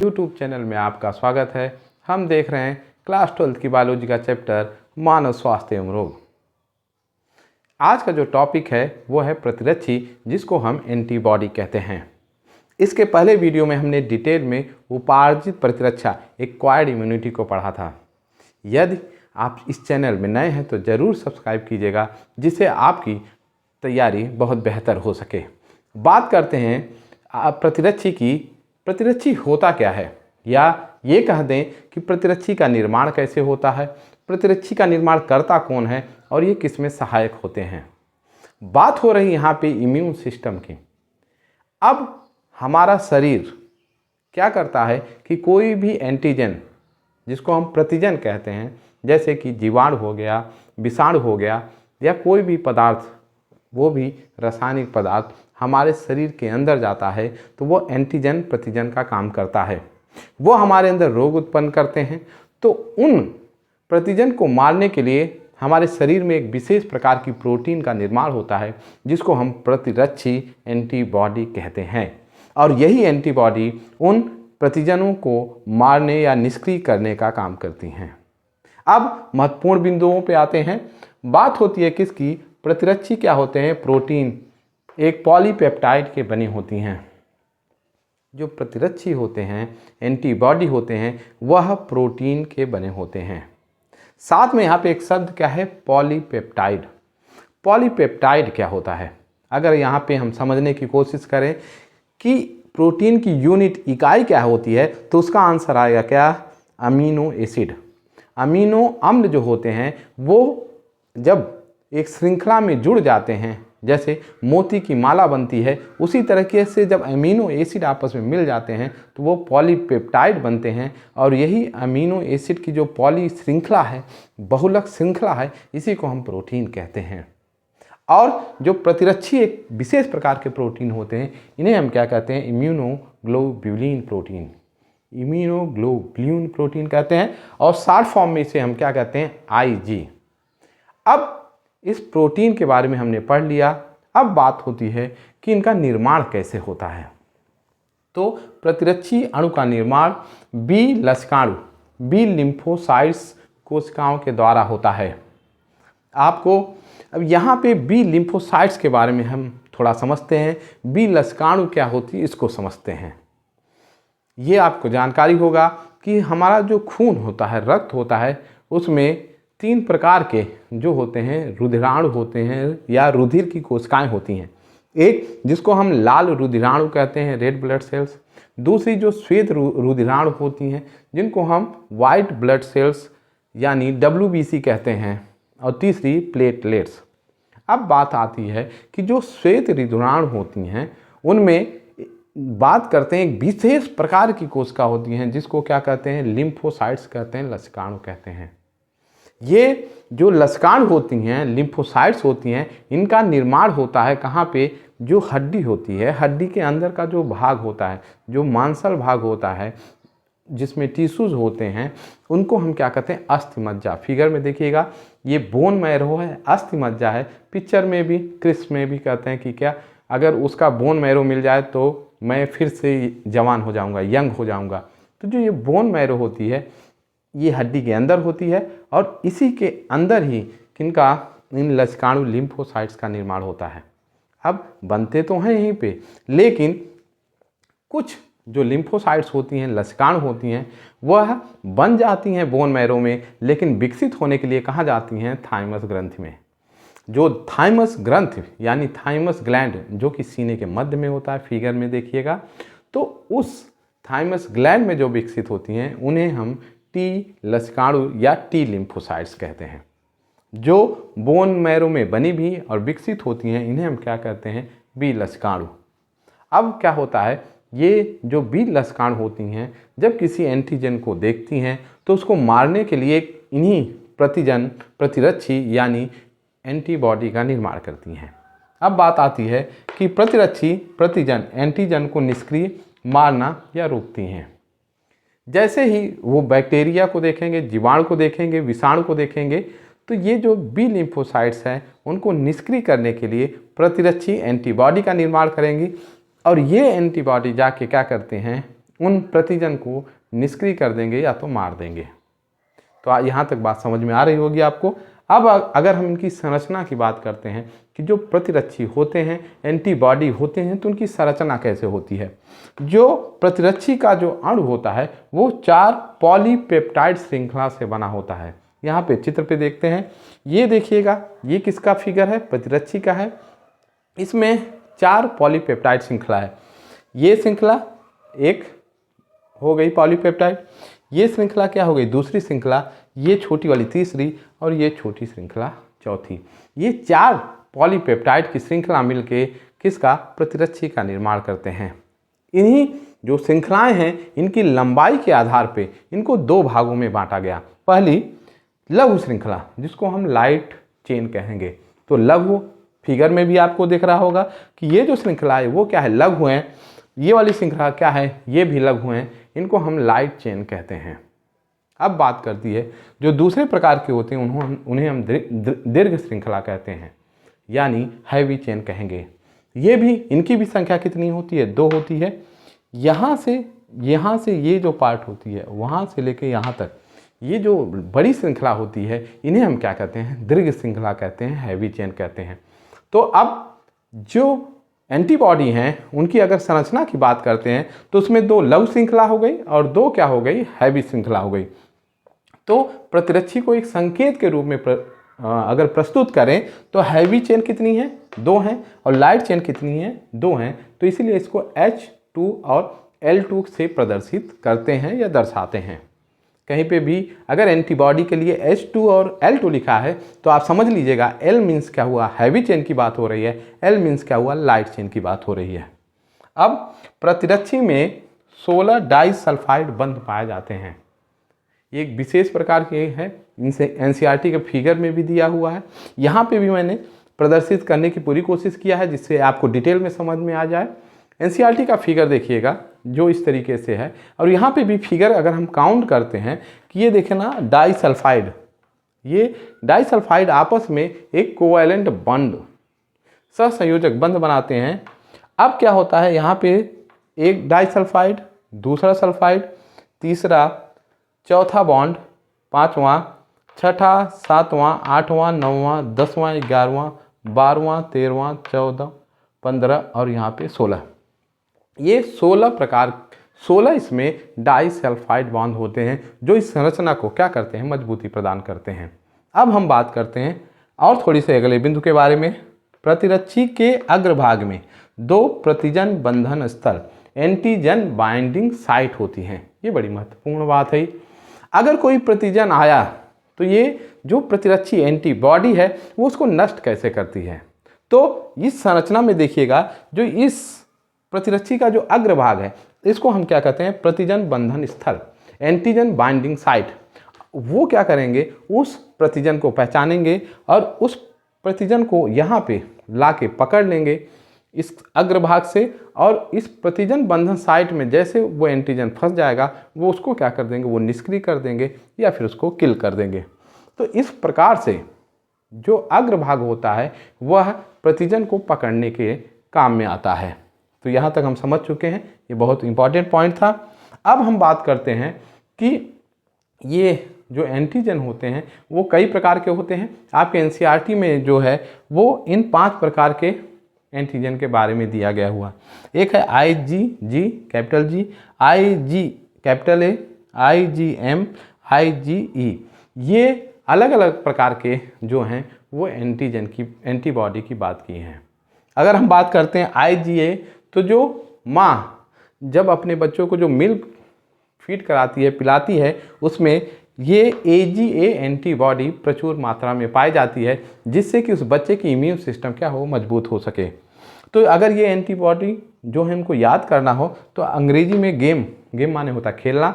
YouTube channel में आपका स्वागत है। हम देख रहे हैं क्लास 12 की बायोलॉजी का चैप्टर मानव स्वास्थ्य एवं रोग। आज का जो टॉपिक है वो है प्रतिरक्षी, जिसको हम एंटीबॉडी कहते हैं। इसके पहले वीडियो में हमने डिटेल में उपार्जित प्रतिरक्षा एक्वायर्ड इम्यूनिटी को पढ़ा था। यदि आप इस चैनल में नए हैं तो ज़रूर सब्सक्राइब कीजिएगा, जिससे आपकी तैयारी बहुत बेहतर हो सके। बात करते हैं प्रतिरक्षी की। प्रतिरक्षी होता क्या है, या ये कह दें कि प्रतिरक्षी का निर्माण कैसे होता है, प्रतिरक्षी का निर्माण करता कौन है और ये किस में सहायक होते हैं। बात हो रही यहाँ पे इम्यून सिस्टम की। अब हमारा शरीर क्या करता है कि कोई भी एंटीजन, जिसको हम प्रतिजन कहते हैं, जैसे कि जीवाणु हो गया, विषाणु हो गया, या कोई भी पदार्थ, वो भी रासायनिक पदार्थ हमारे शरीर के अंदर जाता है तो वो एंटीजन प्रतिजन का काम करता है। वो हमारे अंदर रोग उत्पन्न करते हैं। तो उन प्रतिजन को मारने के लिए हमारे शरीर में एक विशेष प्रकार की प्रोटीन का निर्माण होता है, जिसको हम प्रतिरक्षी एंटीबॉडी कहते हैं। और यही एंटीबॉडी उन प्रतिजनों को मारने या निष्क्रिय करने का काम करती हैं। अब महत्वपूर्ण बिंदुओं पे आते हैं। बात होती है किसकी? प्रतिरक्षी क्या होते हैं? प्रोटीन एक पॉलीपेप्टाइड के बनी होती हैं। जो प्रतिरक्षी होते हैं, एंटीबॉडी होते हैं, वह प्रोटीन के बने होते हैं। साथ में यहाँ पे एक शब्द क्या है? पॉलीपेप्टाइड। पॉलीपेप्टाइड क्या होता है? अगर यहाँ पे हम समझने की कोशिश करें कि प्रोटीन की यूनिट इकाई क्या होती है, तो उसका आंसर आएगा क्या? Amino acid. अमीनो अम्ल जो होते हैं वो जब एक श्रृंखला में जुड़ जाते हैं, जैसे मोती की माला बनती है, उसी तरीके से जब अमीनो एसिड आपस में मिल जाते हैं तो वो पॉलीपेप्टाइड बनते हैं। और यही अमीनो एसिड की जो पॉली श्रृंखला है, बहुलक श्रृंखला है, इसी को हम प्रोटीन कहते हैं। और जो प्रतिरक्षी एक विशेष प्रकार के प्रोटीन होते हैं, इन्हें हम क्या कहते हैं? Immunoglobulin protein. इम्यूनोग्लोब्युलिन प्रोटीन कहते हैं, और शॉर्ट फॉर्म में इसे हम क्या कहते हैं? IG। अब इस प्रोटीन के बारे में हमने पढ़ लिया। अब बात होती है कि इनका निर्माण कैसे होता है। तो प्रतिरक्षी अणु का निर्माण बी लसिकाणु, बी लिम्फोसाइट्स कोशिकाओं के द्वारा होता है। आपको अब यहाँ पे बी लिम्फोसाइट्स के बारे में हम थोड़ा समझते हैं। बी लसिकाणु क्या होती है, इसको समझते हैं। ये आपको जानकारी होगा कि हमारा जो खून होता है, रक्त होता है, उसमें 3 प्रकार के जो होते हैं रुधिराणु होते हैं, या रुधिर की कोशिकाएं होती हैं। एक जिसको हम लाल रुधिराणु कहते हैं, रेड ब्लड सेल्स। दूसरी जो श्वेत रुधिराणु होती हैं, जिनको हम वाइट ब्लड सेल्स यानी WBC कहते हैं। और तीसरी प्लेटलेट्स। अब बात आती है कि जो श्वेत रुधिराणु होती हैं, उनमें बात करते हैं एक विशेष प्रकार की कोशिका होती हैं, जिसको क्या कहते हैं? लिम्फोसाइट्स कहते हैं, लसिकाणु कहते हैं। ये जो लसिकाणु होती हैं, लिम्फोसाइट्स होती हैं, इनका निर्माण होता है कहाँ पे? जो हड्डी होती है, हड्डी के अंदर का जो भाग होता है, जो मांसल भाग होता है, जिसमें टिश्यूज होते हैं, उनको हम क्या कहते हैं? अस्थि मज्जा। फिगर में देखिएगा, ये बोन मैरो है, अस्थि मज्जा है। पिक्चर में भी, क्रिस्प में भी कहते हैं कि क्या अगर उसका बोन मैरो मिल जाए तो मैं फिर से जवान हो जाऊंगा, यंग हो जाऊंगा। तो जो ये बोन मैरो होती है, ये हड्डी के अंदर होती है, और इसी के अंदर ही किनका? इन लसिकाणु लिम्फोसाइट्स का निर्माण होता है। अब बनते तो हैं यहीं पे, लेकिन कुछ जो लिम्फोसाइट्स होती हैं, लसिकाणु होती हैं, वह बन जाती हैं बोन मैरो में, लेकिन विकसित होने के लिए कहाँ जाती हैं? थाइमस ग्रंथि में। जो थाइमस ग्रंथि यानी थाइमस ग्लैंड, जो कि सीने के मध्य में होता है, फिगर में देखिएगा, तो उस थाइमस ग्लैंड में जो विकसित होती हैं, उन्हें हम टी लसिकाणु या टी लिम्फोसाइट्स कहते हैं। जो बोन मैरो में बनी भी और विकसित होती हैं, इन्हें हम क्या कहते हैं? बी लसिकाणु। अब क्या होता है? ये जो बी लसिकाणु होती हैं, जब किसी एंटीजन को देखती हैं तो उसको मारने के लिए इन्हीं प्रतिरक्षी यानी एंटीबॉडी का निर्माण करती हैं। अब बात आती है कि प्रतिरक्षी प्रतिजन एंटीजन को निष्क्रिय, मारना या रोकती हैं। जैसे ही वो बैक्टीरिया को देखेंगे, जीवाणु को देखेंगे, विषाणु को देखेंगे, तो ये जो बी लिम्फोसाइट्स हैं, उनको निष्क्रिय करने के लिए प्रतिरक्षी एंटीबॉडी का निर्माण करेंगी। और ये एंटीबॉडी जाके क्या करते हैं? उन प्रतिजन को निष्क्रिय कर देंगे या तो मार देंगे। तो यहाँ तक बात समझ में आ रही होगी आपको। अब अगर हम इनकी संरचना की बात करते हैं कि जो प्रतिरक्षी होते हैं, एंटीबॉडी होते हैं, तो उनकी संरचना कैसे होती है। जो प्रतिरक्षी का जो अणु होता है वो 4 पॉलीपेप्टाइड श्रृंखला से बना होता है। यहाँ पे चित्र पे देखते हैं, ये देखिएगा, ये किसका फिगर है, प्रतिरक्षी का है। इसमें 4 पॉलीपेप्टाइड श्रृंखला है। ये श्रृंखला एक हो गई पॉलीपेप्टाइड, ये श्रृंखला क्या हो गई दूसरी श्रृंखला, ये छोटी वाली तीसरी और ये छोटी श्रृंखला चौथी। ये 4 पॉलीपेप्टाइड की श्रृंखला मिलके किसका, प्रतिरक्षी का निर्माण करते हैं। इन्हीं जो श्रृंखलाएं हैं इनकी लंबाई के आधार पे इनको 2 भागों में बांटा गया। पहली लघु श्रृंखला जिसको हम लाइट चेन कहेंगे। तो लघु फिगर में भी आपको दिख रहा होगा कि ये जो श्रृंखला है वो क्या है, लघु हैं। ये वाली श्रृंखला क्या है, ये भी लघु हैं, इनको हम लाइट चेन कहते हैं। अब बात करती है जो दूसरे प्रकार के होते हैं उन्हें हम दीर्घ श्रृंखला कहते हैं, यानी हैवी चेन कहेंगे। ये भी, इनकी भी संख्या कितनी होती है, 2 होती है। यहाँ से ये जो पार्ट होती है वहाँ से लेके यहाँ तक ये जो बड़ी श्रृंखला होती है इन्हें हम क्या कहते हैं, दीर्घ श्रृंखला कहते हैं, हैवी चेन कहते हैं। तो अब जो एंटीबॉडी हैं उनकी अगर संरचना की बात करते हैं तो उसमें 2 लघु श्रृंखला हो गई और 2 क्या हो गई, हैवी श्रृंखला हो गई। तो प्रतिरक्षी को एक संकेत के रूप में अगर प्रस्तुत करें तो हैवी चेन कितनी है, 2 हैं, और लाइट चेन कितनी है, 2 हैं। तो इसीलिए इसको H2 और L2 से प्रदर्शित करते हैं या दर्शाते हैं। कहीं पे भी अगर एंटीबॉडी के लिए H2 और L2 लिखा है तो आप समझ लीजिएगा L मीन्स क्या हुआ, हैवी चेन की बात हो रही है, L मीन्स क्या हुआ, लाइट चेन की बात हो रही है। अब प्रतिरक्षी में 16 डाइसल्फाइड बंध पाए जाते हैं। ये एक विशेष प्रकार के हैं, इनसे NCERT के फिगर में भी दिया हुआ है। यहाँ पे भी मैंने प्रदर्शित करने की पूरी कोशिश किया है जिससे आपको डिटेल में समझ में आ जाए। NCERT का फिगर देखिएगा जो इस तरीके से है, और यहाँ पे भी फिगर अगर हम काउंट करते हैं कि ये देखें ना, डाइसल्फाइड, ये डाइसल्फाइड आपस में एक कोवैलेंट बॉन्ड, सहसंयोजक बंध बनाते हैं। अब क्या होता है, यहाँ पे एक डाइसल्फाइड, दूसरा सल्फाइड, तीसरा, चौथा बॉन्ड, 5वां, 6वां, 7वां, 8वां, 9वां, 10वां, 11वां, 12वां, 13वां, 14, 15 और यहाँ पे 16। ये 16 इसमें डाइसल्फाइड बॉन्ड होते हैं जो इस संरचना को क्या करते हैं, मजबूती प्रदान करते हैं। अब हम बात करते हैं और थोड़ी से अगले बिंदु के बारे में। प्रतिरक्षी के अग्रभाग में 2 प्रतिजन बंधन स्थल, एंटीजन बाइंडिंग साइट होती हैं। ये बड़ी महत्वपूर्ण बात है। अगर कोई प्रतिजन आया तो ये जो प्रतिरक्षी एंटीबॉडी है वो उसको नष्ट कैसे करती है। तो इस संरचना में देखिएगा, जो इस प्रतिरक्षी का जो अग्रभाग है इसको हम क्या कहते हैं, प्रतिजन बंधन स्थल, एंटीजन बाइंडिंग साइट। वो क्या करेंगे, उस प्रतिजन को पहचानेंगे और उस प्रतिजन को यहाँ पे लाके पकड़ लेंगे इस अग्रभाग से, और इस प्रतिजन बंधन साइट में जैसे वो एंटीजन फंस जाएगा वो उसको क्या कर देंगे, वो निष्क्रिय कर देंगे या फिर उसको किल कर देंगे। तो इस प्रकार से जो अग्रभाग होता है वह प्रतिजन को पकड़ने के काम में आता है। तो यहाँ तक हम समझ चुके हैं, ये बहुत इंपॉर्टेंट पॉइंट था। अब हम बात करते हैं कि ये जो एंटीजन होते हैं वो कई प्रकार के होते हैं। आपके NCERT में जो है वो इन 5 प्रकार के एंटीजन के बारे में दिया गया हुआ। एक है IgG capital G, Ig capital A, IgM, IgE। ये अलग अलग प्रकार के जो हैं वो एंटीजन की, एंटीबॉडी की बात की हैं। अगर हम बात करते हैं IgA, तो जो माँ जब अपने बच्चों को जो मिल्क फीड कराती है, पिलाती है, उसमें ये AGA एंटीबॉडी प्रचुर मात्रा में पाई जाती है जिससे कि उस बच्चे की इम्यून सिस्टम क्या हो, मजबूत हो सके। तो अगर ये एंटीबॉडी जो है हमको याद करना हो तो अंग्रेजी में गेम माने होता है खेलना,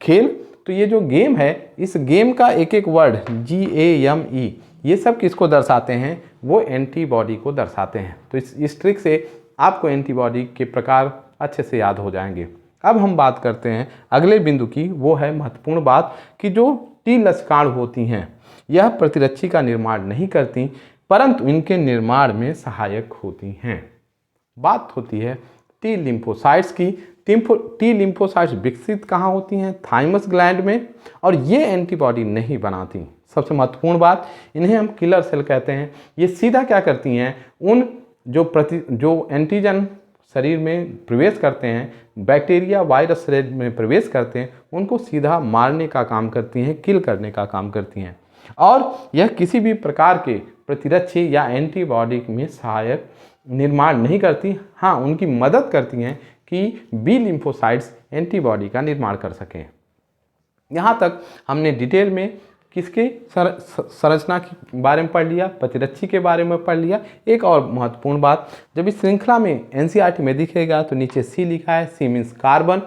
खेल। तो ये जो गेम है, इस गेम का एक एक वर्ड GAME ये सब किसको दर्शाते हैं, वो एंटीबॉडी को दर्शाते हैं। तो इस ट्रिक से आपको एंटीबॉडी के प्रकार अच्छे से याद हो जाएंगे। अब हम बात करते हैं अगले बिंदु की, वो है महत्वपूर्ण बात कि जो टी लक्षणाणु होती हैं यह प्रतिरक्षी का निर्माण नहीं करती परंतु इनके निर्माण में सहायक होती हैं। बात होती है टी लिम्फोसाइट्स की। टी लिम्फोसाइट्स विकसित कहाँ होती हैं? थाइमस ग्लैंड में, और ये एंटीबॉडी नहीं बनाती। सबसे महत्वपूर्ण बात, इन्हें हम किलर सेल कहते हैं। ये सीधा क्या करती हैं, उन जो एंटीजन शरीर में प्रवेश करते हैं, बैक्टीरिया वायरस शरीर में प्रवेश करते हैं, उनको सीधा मारने का काम करती हैं, किल करने का काम करती हैं। और यह किसी भी प्रकार के प्रतिरक्षी या एंटीबॉडी में सहायक निर्माण नहीं करती। हाँ, उनकी मदद करती हैं कि बी लिम्फोसाइट्स एंटीबॉडी का निर्माण कर सकें। यहाँ तक हमने डिटेल में किसके संरचना के बारे में पढ़ लिया, प्रतिरक्षी के बारे में पढ़ लिया। एक और महत्वपूर्ण बात, जब इस श्रृंखला में एनसीईआरटी में दिखेगा तो नीचे सी लिखा है, सी मीन्स कार्बन।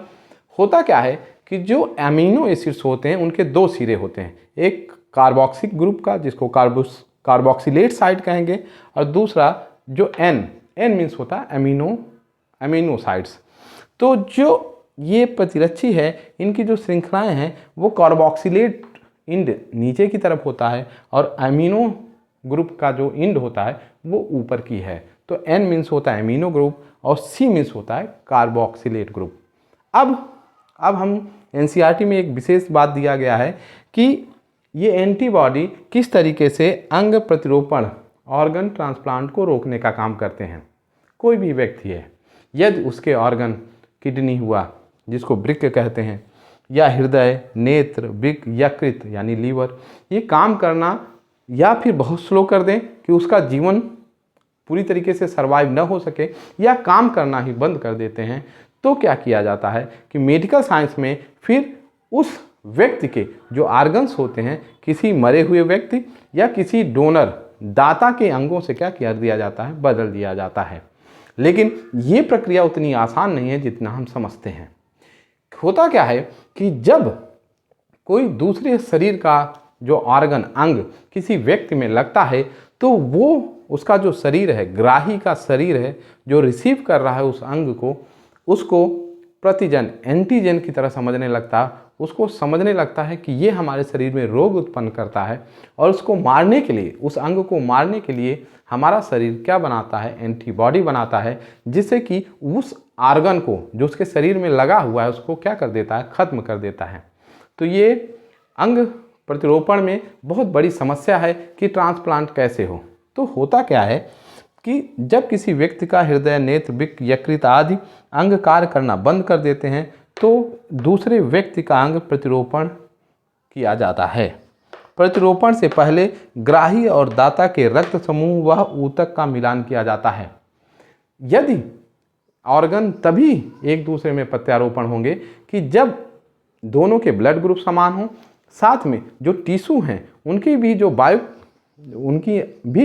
होता क्या है कि जो अमीनो एसिड्स होते हैं उनके दो सिरे होते हैं, एक कार्बोक्सिक ग्रुप का जिसको कार्बोक्सिलेट साइड कहेंगे, और दूसरा जो एन मीन्स होता है अमीनोसाइड्स। तो जो ये प्रतिरक्षी है, इनकी जो श्रृंखलाएं हैं वो कार्बोक्सिलेट इंड नीचे की तरफ होता है और अमीनो ग्रुप का जो इंड होता है वो ऊपर की है। तो एन मीन्स होता है अमीनो ग्रुप और सी मीन्स होता है कार्बोक्सिलेट ग्रुप। अब हम एनसीईआरटी में एक विशेष बात दिया गया है कि ये एंटीबॉडी किस तरीके से अंग प्रतिरोपण ऑर्गन ट्रांसप्लांट को रोकने का काम करते हैं। कोई भी व्यक्ति है, यदि उसके ऑर्गन किडनी हुआ जिसको वृक्क कहते हैं, या हृदय, नेत्र, वृक्क, यकृत यानी लीवर, ये काम करना या फिर बहुत स्लो कर दें कि उसका जीवन पूरी तरीके से सर्वाइव न हो सके, या काम करना ही बंद कर देते हैं, तो क्या किया जाता है कि मेडिकल साइंस में फिर उस व्यक्ति के जो ऑर्गन्स होते हैं, किसी मरे हुए व्यक्ति या किसी डोनर दाता के अंगों से क्या किया दिया जाता है, बदल दिया जाता है। लेकिन ये प्रक्रिया उतनी आसान नहीं है जितना हम समझते हैं। होता क्या है कि जब कोई दूसरे शरीर का जो ऑर्गन अंग किसी व्यक्ति में लगता है, तो वो उसका जो शरीर है, ग्राही का शरीर है, जो रिसीव कर रहा है उस अंग को, उसको प्रतिजन एंटीजन की तरह समझने लगता है। उसको समझने लगता है कि ये हमारे शरीर में रोग उत्पन्न करता है, और उसको मारने के लिए, उस अंग को मारने के लिए हमारा शरीर क्या बनाता है, एंटीबॉडी बनाता है, जिससे कि उस ऑर्गन को जो उसके शरीर में लगा हुआ है उसको क्या कर देता है, खत्म कर देता है। तो ये अंग प्रतिरोपण में बहुत बड़ी समस्या है कि ट्रांसप्लांट कैसे हो। तो होता क्या है कि जब किसी व्यक्ति का हृदय, नेत्र, वृक्क, यकृत आदि अंग कार्य करना बंद कर देते हैं, तो दूसरे व्यक्ति का अंग प्रतिरोपण किया जाता है। प्रतिरोपण से पहले ग्राही और दाता के रक्त समूह व ऊतक का मिलान किया जाता है। यदि ऑर्गन तभी एक दूसरे में प्रत्यारोपण होंगे कि जब दोनों के ब्लड ग्रुप समान हो, साथ में जो टिश्यू हैं उनकी भी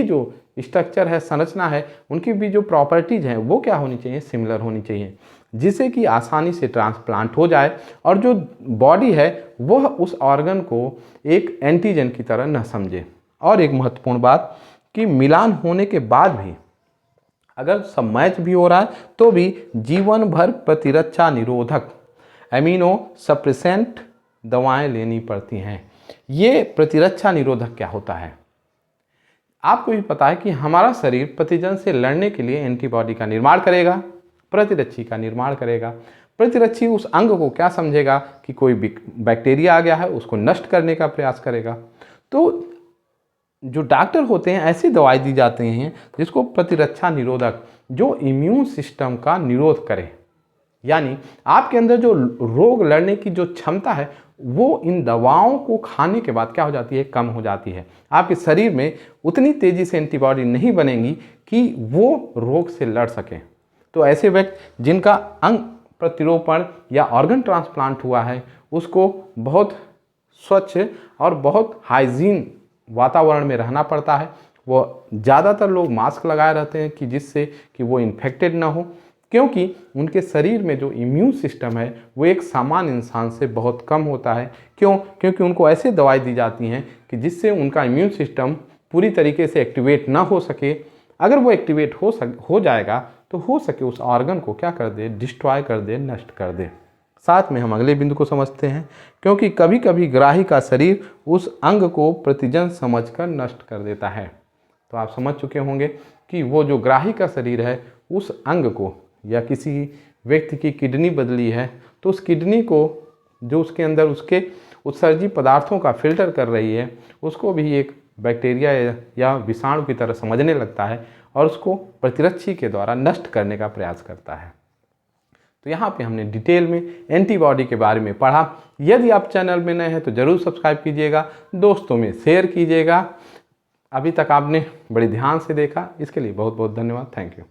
जो स्ट्रक्चर है, संरचना है, उनकी भी जो प्रॉपर्टीज हैं वो क्या होनी चाहिए, सिमिलर होनी चाहिए, जिससे कि आसानी से ट्रांसप्लांट हो जाए और जो बॉडी है वह उस ऑर्गन को एक एंटीजन की तरह न समझे। और एक महत्वपूर्ण बात कि मिलान होने के बाद भी अगर सब मैच भी हो रहा है तो भी जीवन भर प्रतिरक्षा निरोधक एमिनो सप्रेसेंट दवाएं लेनी पड़ती हैं। ये प्रतिरक्षा निरोधक क्या होता है? आपको भी पता है कि हमारा शरीर प्रतिजन से लड़ने के लिए एंटीबॉडी का निर्माण करेगा, प्रतिरक्षी का निर्माण करेगा। प्रतिरक्षी उस अंग को क्या समझेगा कि कोई बैक्टीरिया आ गया है, उसको नष्ट करने का प्रयास करेगा। तो जो डॉक्टर होते हैं ऐसी दवाई दी जाती हैं जिसको प्रतिरक्षा निरोधक, जो इम्यून सिस्टम का निरोध करे, यानी आपके अंदर जो रोग लड़ने की जो क्षमता है वो इन दवाओं को खाने के बाद क्या हो जाती है, कम हो जाती है। आपके शरीर में उतनी तेजी से एंटीबॉडी नहीं बनेगी कि वो रोग से लड़ सके। तो ऐसे व्यक्ति जिनका अंग प्रतिरोपण या ऑर्गन ट्रांसप्लांट हुआ है उसको बहुत स्वच्छ और बहुत हाइजीन वातावरण में रहना पड़ता है। वो ज़्यादातर लोग मास्क लगाए रहते हैं कि जिससे कि वो इन्फेक्टेड ना हो, क्योंकि उनके शरीर में जो इम्यून सिस्टम है वो एक सामान्य इंसान से बहुत कम होता है। क्यों? क्योंकि उनको ऐसे दवाई दी जाती हैं कि जिससे उनका इम्यून सिस्टम पूरी तरीके से एक्टिवेट ना हो सके। अगर वो एक्टिवेट हो जाएगा तो हो सके उस ऑर्गन को क्या कर दे, डिस्ट्रॉय कर दे, नष्ट कर दे। साथ में हम अगले बिंदु को समझते हैं, क्योंकि कभी कभी ग्राही का शरीर उस अंग को प्रतिजन समझकर नष्ट कर देता है। तो आप समझ चुके होंगे कि वो जो ग्राही का शरीर है उस अंग को या किसी व्यक्ति की किडनी बदली है तो उस किडनी को जो उसके अंदर उसके उत्सर्जी पदार्थों का फिल्टर कर रही है उसको भी एक बैक्टीरिया या विषाणु की तरह समझने लगता है और उसको प्रतिरक्षी के द्वारा नष्ट करने का प्रयास करता है। तो यहाँ पे हमने डिटेल में एंटीबॉडी के बारे में पढ़ा। यदि आप चैनल में नए हैं तो ज़रूर सब्सक्राइब कीजिएगा, दोस्तों में शेयर कीजिएगा। अभी तक आपने बड़े ध्यान से देखा, इसके लिए बहुत बहुत धन्यवाद। Thank you.